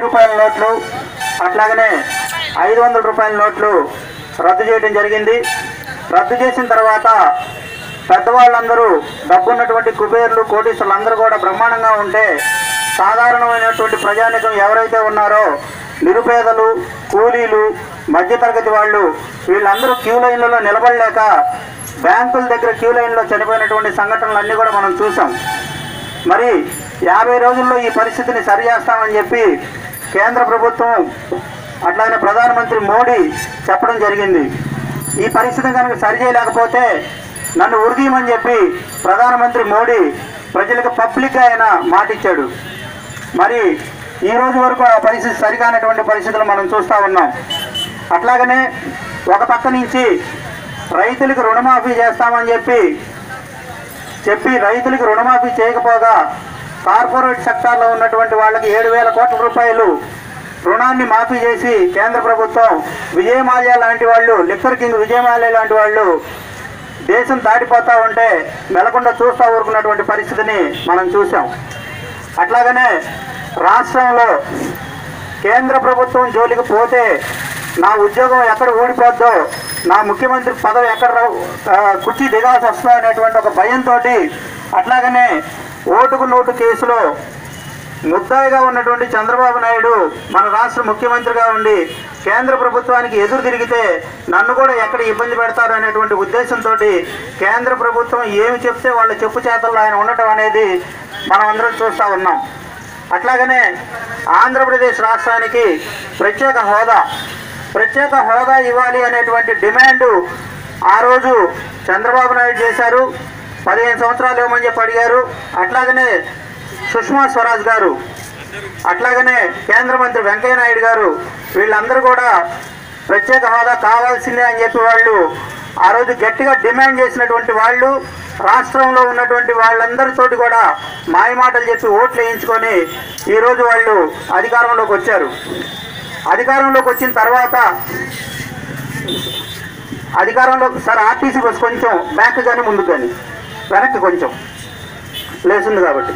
రూపాయల నోట్లు అట్లాగనే 500 రూపాయల నోట్లు రద్దు చేయడం జరిగింది. రద్దు చేసిన తర్వాత పెద్దవాళ్ళందరూ డబ్బున్నటువంటి కుబేర్లు కోటీశ్వరులు అందరూ కూడా బ్రహ్మాండంగా ఉంటే సాధారణమైనటువంటి ప్రజానికం ఎవరైతే ఉన్నారో నిరుపేదలు, కూలీలు, మధ్యతరగతి వాళ్ళు వీళ్ళందరూ క్యూ లైన్లలో నిలబడలేక బ్యాంకుల దగ్గర క్యూ లైన్లో చనిపోయినటువంటి సంఘటనలన్నీ కూడా మనం చూసాం. మరి 50 రోజుల్లో ఈ పరిస్థితిని సరి చేస్తామని చెప్పి కేంద్ర ప్రభుత్వం అట్లానే ప్రధానమంత్రి మోడీ చెప్పడం జరిగింది. ఈ పరిస్థితిని కనుక సరి చేయలేకపోతే నన్ను ఉరిదీయమని చెప్పి ప్రధానమంత్రి మోడీ ప్రజలకు పబ్లిక్గా ఆయన మాటిచ్చాడు. మరి ఈ రోజు వరకు ఆ పరిస్థితి సరికానటువంటి పరిస్థితులు మనం చూస్తూ ఉన్నాం. అట్లాగనే ఒక పక్క నుంచి రైతులకు రుణమాఫీ చేస్తామని చెప్పి రైతులకు రుణమాఫీ చేయకపోగా కార్పొరేట్ సెక్టార్లో ఉన్నటువంటి వాళ్ళకి 7,000 కోట్ల రూపాయలు రుణాన్ని మాఫీ చేసి కేంద్ర ప్రభుత్వం విజయమాల్యా లాంటి వాళ్ళు, లిక్కర్ కింగ్ విజయమాల్యా లాంటి వాళ్ళు దేశం దాటిపోతూ ఉంటే మెలకుండా చూస్తూ ఊరుకున్నటువంటి పరిస్థితిని మనం చూసాం. అట్లాగనే రాష్ట్రంలో కేంద్ర ప్రభుత్వం జోలికి పోతే నా ఉద్యోగం ఎక్కడ ఊడిపోద్దో, నా ముఖ్యమంత్రి పదవి ఎక్కడ కుర్చీ దిగాల్సి వస్తుందో అనేటువంటి ఒక భయంతో అట్లాగనే ఓటుకు నోటు కేసులో ముద్దాయిగా ఉన్నటువంటి చంద్రబాబు నాయుడు మన రాష్ట్ర ముఖ్యమంత్రిగా ఉండి కేంద్ర ప్రభుత్వానికి ఎదురు తిరిగితే నన్ను కూడా ఎక్కడ ఇబ్బంది పెడతారు అనేటువంటి ఉద్దేశంతో కేంద్ర ప్రభుత్వం ఏమి చెప్తే వాళ్ళ చెప్పు చేతల్లో ఆయన ఉండటం అనేది మనం అందరం చూస్తూ ఉన్నాం. అట్లాగనే ఆంధ్రప్రదేశ్ రాష్ట్రానికి ప్రత్యేక హోదా ఇవ్వాలి అనేటువంటి డిమాండు ఆ రోజు చంద్రబాబు నాయుడు చేశారు. 15 సంవత్సరాలు ఇవ్వమని చెప్పి అడిగారు. అట్లాగనే సుష్మా స్వరాజ్ గారు, అట్లాగనే కేంద్ర మంత్రి వెంకయ్య నాయుడు గారు వీళ్ళందరూ కూడా ప్రత్యేక హోదా కావాల్సిందే అని చెప్పి వాళ్ళు ఆ రోజు గట్టిగా డిమాండ్ చేసినటువంటి వాళ్ళు రాష్ట్రంలో ఉన్నటువంటి వాళ్ళందరితోటి కూడా మాయమాటలు చెప్పి ఓట్లు వేయించుకొని ఈరోజు వాళ్ళు అధికారంలోకి వచ్చారు. అధికారంలోకి వచ్చిన తర్వాత సార్ ఆర్టీసీ బస్ కొంచెం బ్యాక్ కానీ ముందుకు కానీ వెనక్కి కొంచెం ప్లేస్ ఉంది కాబట్టి